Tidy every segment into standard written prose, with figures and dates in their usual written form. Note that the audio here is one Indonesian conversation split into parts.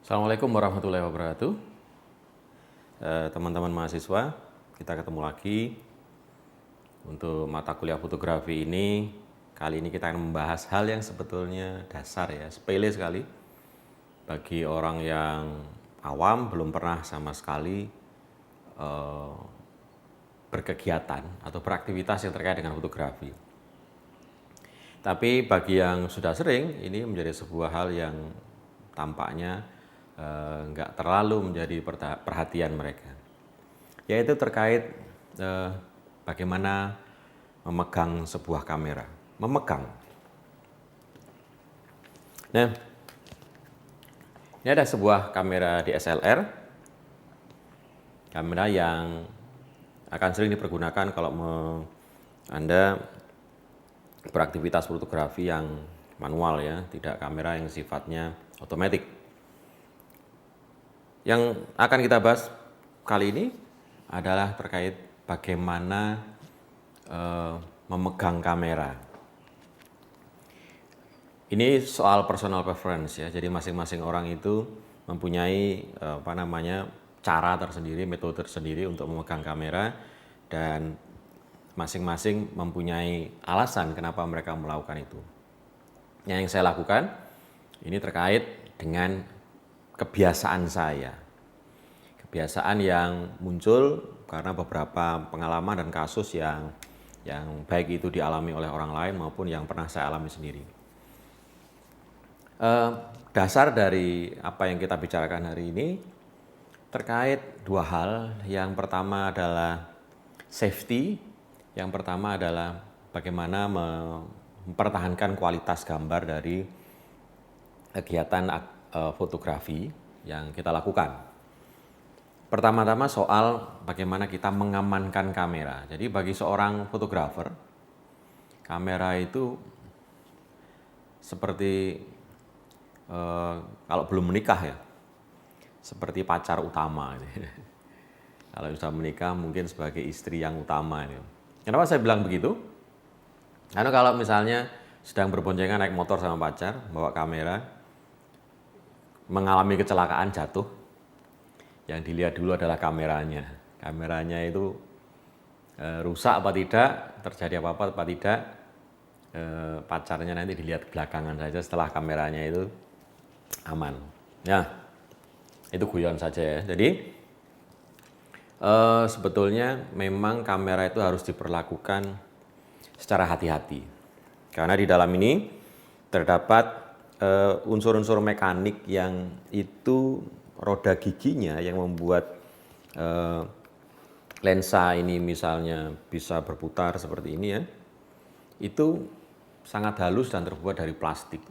Assalamualaikum warahmatullahi wabarakatuh. Teman-teman mahasiswa, kita ketemu lagi untuk mata kuliah fotografi ini. Kali ini kita akan membahas hal yang sebetulnya dasar ya, sepele sekali bagi orang yang awam, belum pernah sama sekali berkegiatan atau beraktivitas yang terkait dengan fotografi. Tapi bagi yang sudah sering, ini menjadi sebuah hal yang tampaknya nggak terlalu menjadi perhatian mereka, yaitu terkait bagaimana memegang sebuah kamera. Memegang. Nah, ini ada sebuah kamera DSLR, kamera yang akan sering dipergunakan kalau Anda beraktivitas fotografi yang manual ya, tidak kamera yang sifatnya otomatis. Yang akan kita bahas kali ini adalah terkait bagaimana memegang kamera. Ini soal personal preference ya, jadi masing-masing orang itu mempunyai cara tersendiri, metode tersendiri untuk memegang kamera, dan masing-masing mempunyai alasan kenapa mereka melakukan itu. Yang saya lakukan ini terkait dengan kebiasaan saya. Kebiasaan yang muncul karena beberapa pengalaman dan kasus yang baik itu dialami oleh orang lain maupun yang pernah saya alami sendiri. Dasar dari apa yang kita bicarakan hari ini terkait dua hal. Yang pertama adalah safety, yang pertama adalah bagaimana mempertahankan kualitas gambar dari kegiatan fotografi yang kita lakukan. Pertama-tama soal bagaimana kita mengamankan kamera. Jadi bagi seorang fotografer, kamera itu seperti kalau belum menikah ya, seperti pacar utama. Kalau sudah menikah mungkin sebagai istri yang utama. Kenapa saya bilang begitu? Karena kalau misalnya sedang berboncengan naik motor sama pacar, bawa kamera, mengalami kecelakaan, jatuh, yang dilihat dulu adalah kameranya. Kameranya itu rusak apa tidak, terjadi apa-apa apa tidak, pacarnya nanti dilihat belakangan saja setelah kameranya itu aman. Ya, itu guyon saja ya. Jadi sebetulnya memang kamera itu harus diperlakukan secara hati-hati, karena di dalam ini terdapat unsur-unsur mekanik yang itu roda giginya yang membuat lensa ini misalnya bisa berputar seperti ini ya, itu sangat halus dan terbuat dari plastik,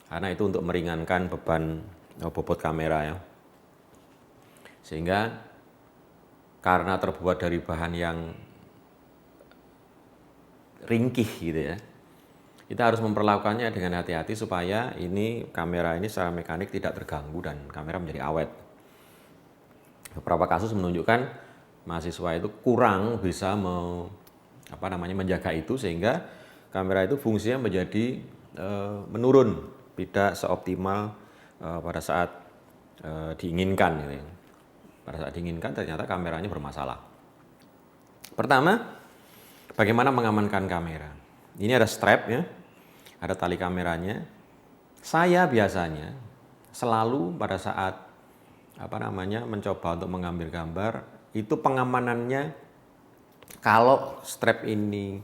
karena itu untuk meringankan beban bobot kamera ya. Sehingga karena terbuat dari bahan yang ringkih gitu ya, kita harus memperlakukannya dengan hati-hati supaya ini kamera ini secara mekanik tidak terganggu dan kamera menjadi awet. Beberapa kasus menunjukkan mahasiswa itu kurang bisa menjaga itu, sehingga kamera itu fungsinya menjadi menurun, tidak seoptimal pada saat diinginkan. Gitu. Pada saat diinginkan ternyata kameranya bermasalah. Pertama, bagaimana mengamankan kamera? Ini ada strap ya, ada tali kameranya. Saya biasanya selalu pada saat mencoba untuk mengambil gambar, itu pengamanannya kalau strap ini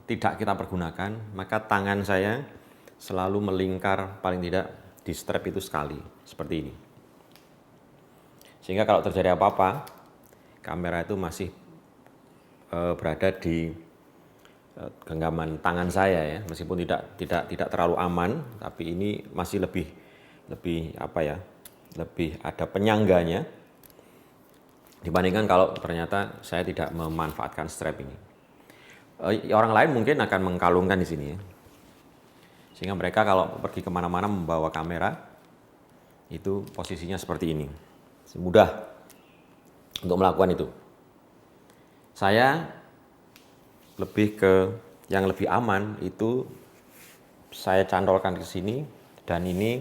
tidak kita pergunakan, maka tangan saya selalu melingkar paling tidak di strap itu sekali, seperti ini. Sehingga kalau terjadi apa-apa, kamera itu masih berada di genggaman tangan saya ya, meskipun tidak terlalu aman, tapi ini masih lebih ada penyangganya dibandingkan kalau ternyata saya tidak memanfaatkan strap ini. Orang lain mungkin akan mengkalungkan di sini ya, sehingga mereka kalau pergi kemana-mana membawa kamera itu posisinya seperti ini, mudah untuk melakukan itu. Saya lebih ke yang lebih aman itu saya cantolkan ke sini, dan ini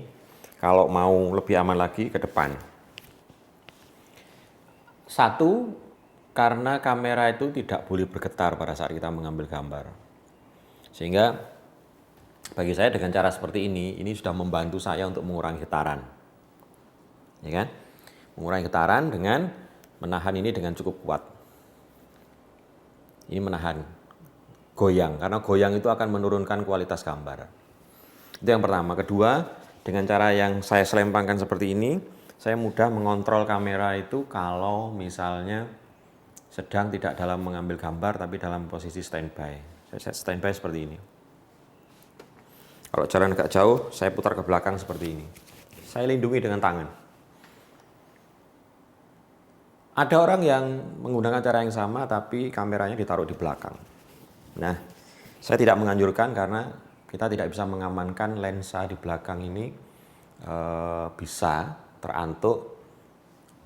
kalau mau lebih aman lagi ke depan. Satu, karena kamera itu tidak boleh bergetar pada saat kita mengambil gambar. Sehingga bagi saya dengan cara seperti ini sudah membantu saya untuk mengurangi getaran. Ya kan? Mengurangi getaran dengan menahan ini dengan cukup kuat. Ini menahan goyang, karena goyang itu akan menurunkan kualitas gambar. Itu yang pertama. Kedua, dengan cara yang saya selempangkan seperti ini, saya mudah mengontrol kamera itu kalau misalnya sedang tidak dalam mengambil gambar tapi dalam posisi standby. Saya standby seperti ini. Kalau jalan agak jauh, saya putar ke belakang seperti ini. Saya lindungi dengan tangan. Ada orang yang menggunakan cara yang sama tapi kameranya ditaruh di belakang. Nah, saya tidak menganjurkan karena kita tidak bisa mengamankan lensa di belakang ini bisa terantuk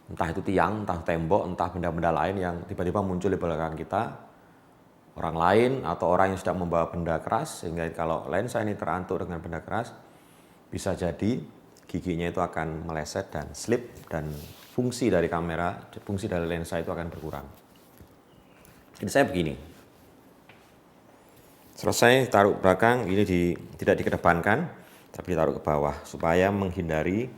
entah itu tiang, entah tembok, entah benda-benda lain yang tiba-tiba muncul di belakang kita, orang lain atau orang yang sedang membawa benda keras, sehingga kalau lensa ini terantuk dengan benda keras, bisa jadi giginya itu akan meleset dan slip dan fungsi dari kamera, fungsi dari lensa itu akan berkurang. Jadi saya begini. Selesai taruh belakang, ini tidak dikedepankan, tapi ditaruh ke bawah supaya menghindari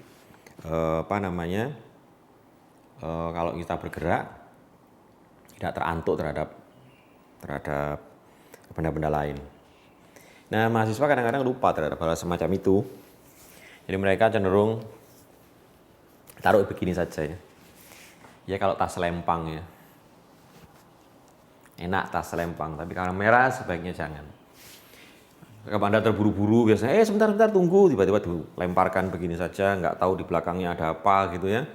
kalau kita bergerak tidak terantuk terhadap benda-benda lain. Nah, mahasiswa kadang-kadang lupa terhadap hal semacam itu. Jadi mereka cenderung taruh begini saja ya. Ya kalau tas selempang ya. Enak tas selempang, tapi kamera sebaiknya jangan. Kalau Anda terburu-buru biasanya, sebentar tunggu, tiba-tiba dilemparkan begini saja, nggak tahu di belakangnya ada apa gitu ya.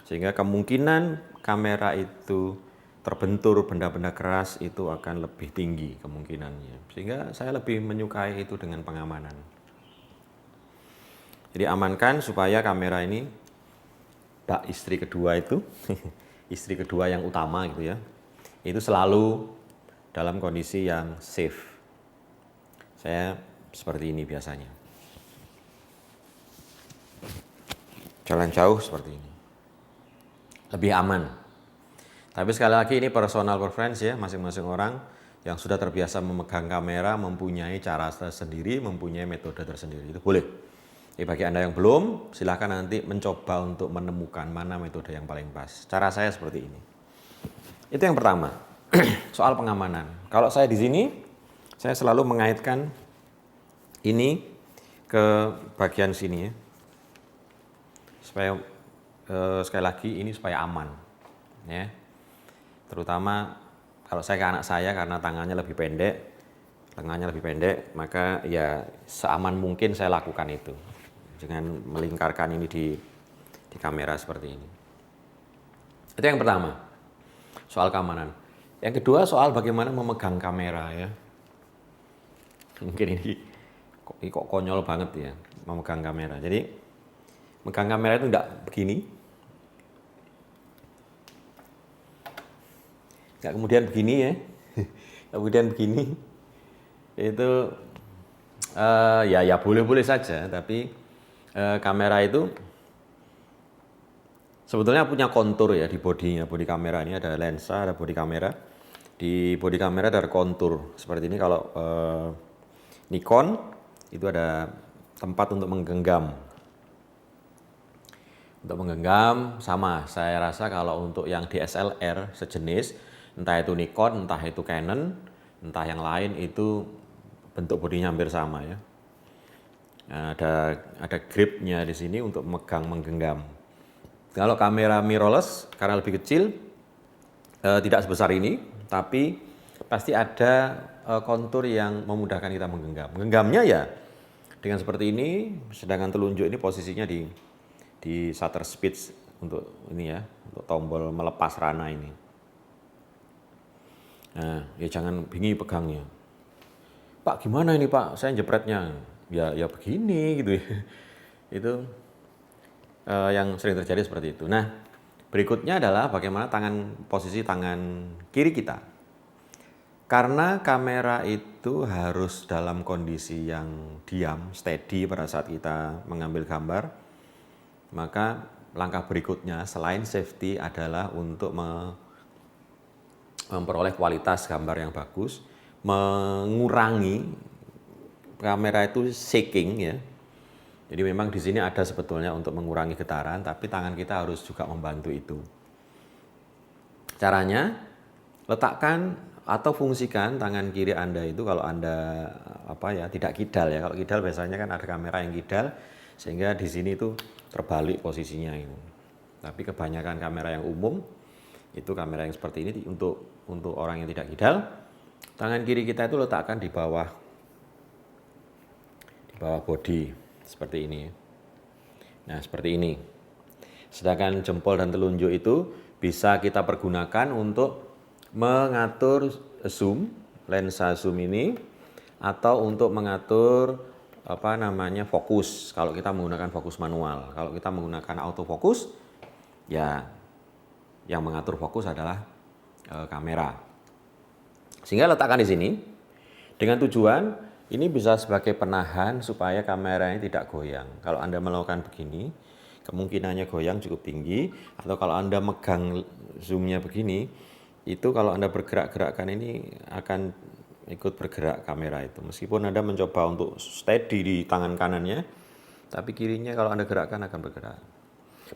Sehingga kemungkinan kamera itu terbentur benda-benda keras itu akan lebih tinggi kemungkinannya. Sehingga saya lebih menyukai itu dengan pengamanan. Jadi amankan supaya kamera ini, istri kedua itu, istri kedua yang utama gitu ya, itu selalu dalam kondisi yang safe. Saya seperti ini biasanya. Jalan jauh seperti ini. Lebih aman. Tapi sekali lagi ini personal preference ya, masing-masing orang yang sudah terbiasa memegang kamera mempunyai cara tersendiri, mempunyai metode tersendiri. Itu boleh. Bagi Anda yang belum, silahkan nanti mencoba untuk menemukan mana metode yang paling pas. Cara saya seperti ini. Itu yang pertama, soal pengamanan. Kalau saya di sini, saya selalu mengaitkan ini ke bagian sini ya. Supaya sekali lagi ini supaya aman. Ya. Terutama kalau saya ke anak saya karena tangannya lebih pendek, lengannya lebih pendek, maka ya seaman mungkin saya lakukan itu. Dengan melingkarkan ini di kamera seperti ini. Itu yang pertama, soal keamanan. Yang kedua soal bagaimana memegang kamera ya. Mungkin ini kok konyol banget ya, memegang kamera. Jadi memegang kamera itu enggak begini. Enggak kemudian begini ya. Kemudian begini. Itu ya boleh-boleh saja, tapi kamera itu sebetulnya punya kontur ya di bodinya. Bodi kamera ini ada lensa, ada bodi kamera. Di bodi kamera ada kontur seperti ini. Kalau Nikon itu ada tempat untuk menggenggam. Untuk menggenggam sama, saya rasa kalau untuk yang DSLR sejenis, entah itu Nikon, entah itu Canon, entah yang lain, itu bentuk bodinya hampir sama ya. Nah, ada gripnya di sini untuk menggenggam. Kalau kamera mirrorless karena lebih kecil, tidak sebesar ini, tapi pasti ada kontur yang memudahkan kita menggenggam. Menggenggamnya ya dengan seperti ini, sedangkan telunjuk ini posisinya di shutter speed untuk ini ya, untuk tombol melepas rana ini. Nah, ya jangan bingi pegangnya. Pak, gimana ini Pak? Saya jepretnya. Ya begini gitu ya. Itu yang sering terjadi seperti itu. Nah, berikutnya adalah bagaimana posisi tangan kiri kita. Karena kamera itu harus dalam kondisi yang diam, steady pada saat kita mengambil gambar. maka langkah berikutnya selain safety adalah untuk memperoleh kualitas gambar yang bagus, mengurangi kamera itu shaking ya. Jadi memang di sini ada sebetulnya untuk mengurangi getaran, tapi tangan kita harus juga membantu itu. Caranya, letakkan atau fungsikan tangan kiri Anda itu kalau Anda tidak kidal ya. Kalau kidal biasanya kan ada kamera yang kidal sehingga di sini itu terbalik posisinya ini. Tapi kebanyakan kamera yang umum itu kamera yang seperti ini untuk orang yang tidak kidal. Tangan kiri kita itu letakkan di bawah bodi seperti ini. Nah, seperti ini. Sedangkan jempol dan telunjuk itu bisa kita pergunakan untuk mengatur zoom, lensa zoom ini, atau untuk mengatur fokus kalau kita menggunakan fokus manual. Kalau kita menggunakan autofokus, ya yang mengatur fokus adalah kamera. Sehingga letakkan di sini dengan tujuan ini bisa sebagai penahan supaya kameranya tidak goyang. Kalau Anda melakukan begini, kemungkinannya goyang cukup tinggi. Atau kalau Anda megang zoomnya begini, itu kalau Anda bergerak-gerakkan ini akan ikut bergerak kamera itu. Meskipun Anda mencoba untuk steady di tangan kanannya, tapi kirinya kalau Anda gerakkan akan bergerak.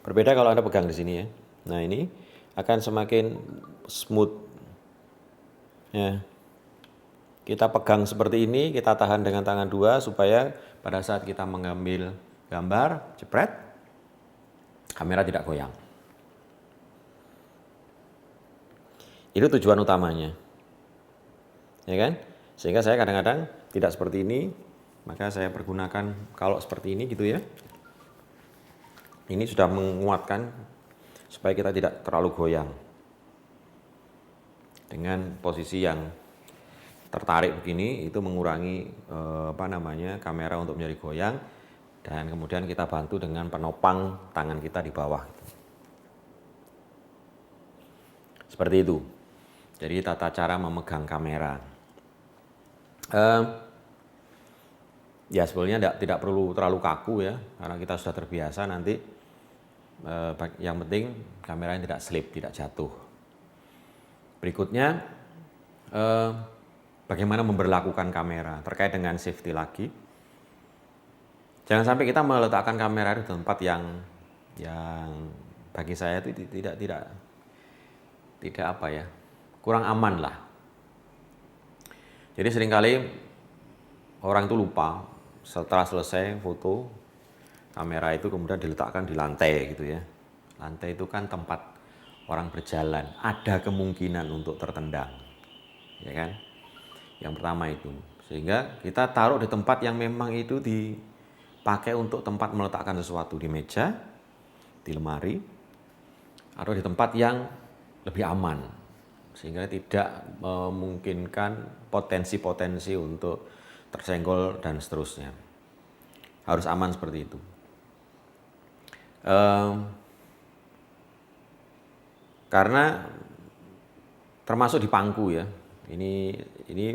Berbeda kalau Anda pegang di sini ya. Nah, ini akan semakin smooth. Ya. Kita pegang seperti ini, kita tahan dengan tangan dua supaya pada saat kita mengambil gambar, jepret, kamera tidak goyang. Itu tujuan utamanya. Ya kan? Sehingga saya kadang-kadang tidak seperti ini, maka saya pergunakan kalau seperti ini gitu ya. Ini sudah menguatkan supaya kita tidak terlalu goyang. Dengan posisi yang tertarik begini itu mengurangi kamera untuk menjadi goyang, dan kemudian kita bantu dengan penopang tangan kita di bawah. Seperti itu. Jadi tata cara memegang kamera. Ya sebenarnya tidak perlu terlalu kaku ya, karena kita sudah terbiasa nanti. Yang penting kameranya tidak slip, tidak jatuh. Berikutnya, bagaimana memberlakukan kamera terkait dengan safety lagi. Jangan sampai kita meletakkan kamera di tempat yang bagi saya itu tidak kurang aman lah. Jadi seringkali orang itu lupa setelah selesai foto, kamera itu kemudian diletakkan di lantai gitu ya. Lantai itu kan tempat orang berjalan, ada kemungkinan untuk tertendang, ya kan? Yang pertama itu, sehingga kita taruh di tempat yang memang itu dipakai untuk tempat meletakkan sesuatu, di meja, di lemari, atau di tempat yang lebih aman, sehingga tidak memungkinkan potensi-potensi untuk tersenggol dan seterusnya. Harus aman seperti itu. Karena termasuk di pangku ya. Ini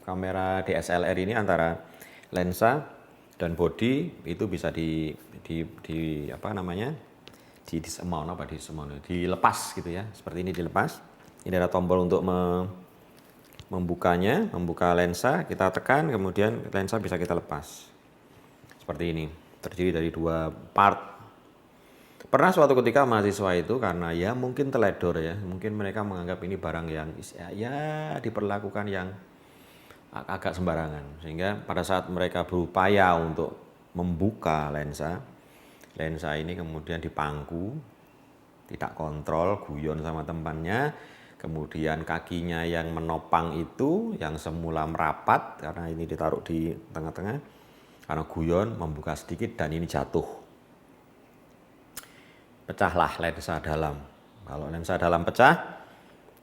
kamera DSLR ini antara lensa dan body itu bisa dilepas gitu ya. Seperti ini dilepas. Ini ada tombol untuk membukanya, membuka lensa, kita tekan kemudian lensa bisa kita lepas. Seperti ini, terdiri dari dua part. Pernah suatu ketika mahasiswa itu karena ya mungkin teledor ya, mungkin mereka menganggap ini barang yang ya diperlakukan yang agak sembarangan, sehingga pada saat mereka berupaya untuk membuka lensa ini kemudian dipangku, tidak kontrol, guyon sama temannya, kemudian kakinya yang menopang itu yang semula merapat karena ini ditaruh di tengah-tengah, karena guyon membuka sedikit dan ini jatuh. Pecahlah lensa dalam. Kalau lensa dalam pecah,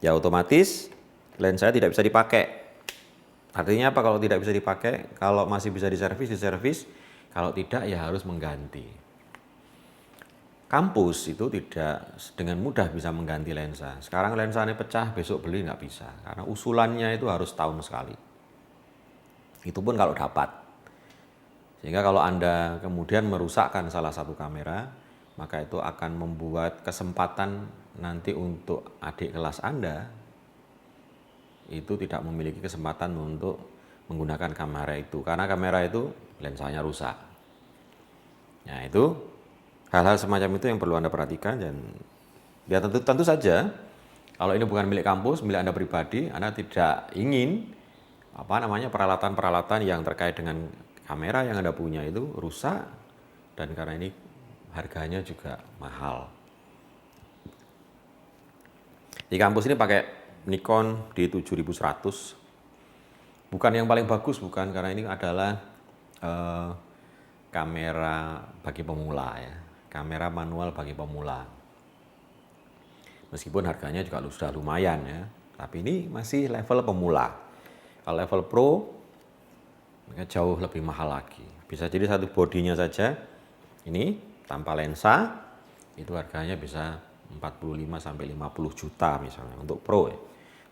ya otomatis lensa tidak bisa dipakai. Artinya apa kalau tidak bisa dipakai? Kalau masih bisa diservis. Kalau tidak, ya harus mengganti. Kampus itu tidak dengan mudah bisa mengganti lensa. Sekarang lensanya pecah, besok beli nggak bisa. Karena usulannya itu harus tahun sekali. Itu pun kalau dapat. Sehingga kalau Anda kemudian merusakkan salah satu kamera, maka itu akan membuat kesempatan nanti untuk adik kelas Anda itu tidak memiliki kesempatan untuk menggunakan kamera itu, karena kamera itu lensanya rusak. Nah, itu hal-hal semacam itu yang perlu Anda perhatikan. Dan ya tentu saja kalau ini bukan milik kampus, milik Anda pribadi, Anda tidak ingin peralatan-peralatan yang terkait dengan kamera yang Anda punya itu rusak, dan karena ini harganya juga mahal. Di kampus ini pakai Nikon D7100, bukan yang paling bagus, bukan, karena ini adalah kamera bagi pemula ya, kamera manual bagi pemula. Meskipun harganya juga sudah lumayan ya, tapi ini masih level pemula. Kalau level pro jauh lebih mahal lagi. Bisa jadi satu bodinya saja ini tanpa lensa itu harganya bisa 45 sampai 50 juta misalnya untuk pro ya.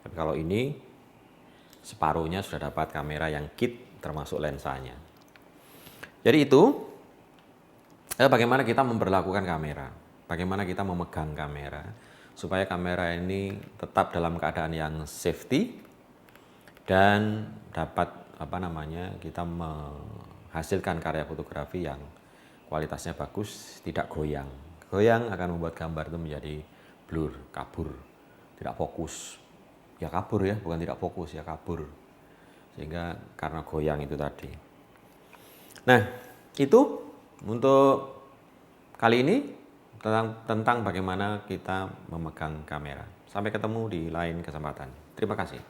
Tapi kalau ini separuhnya sudah dapat kamera yang kit termasuk lensanya. Jadi itu bagaimana kita memperlakukan kamera, bagaimana kita memegang kamera supaya kamera ini tetap dalam keadaan yang safety dan dapat kita menghasilkan karya fotografi yang kualitasnya bagus, tidak goyang. Goyang akan membuat gambar itu menjadi blur, kabur, tidak fokus. Ya kabur ya, bukan tidak fokus, ya kabur. Sehingga karena goyang itu tadi. Nah, itu untuk kali ini tentang bagaimana kita memegang kamera. Sampai ketemu di lain kesempatan. Terima kasih.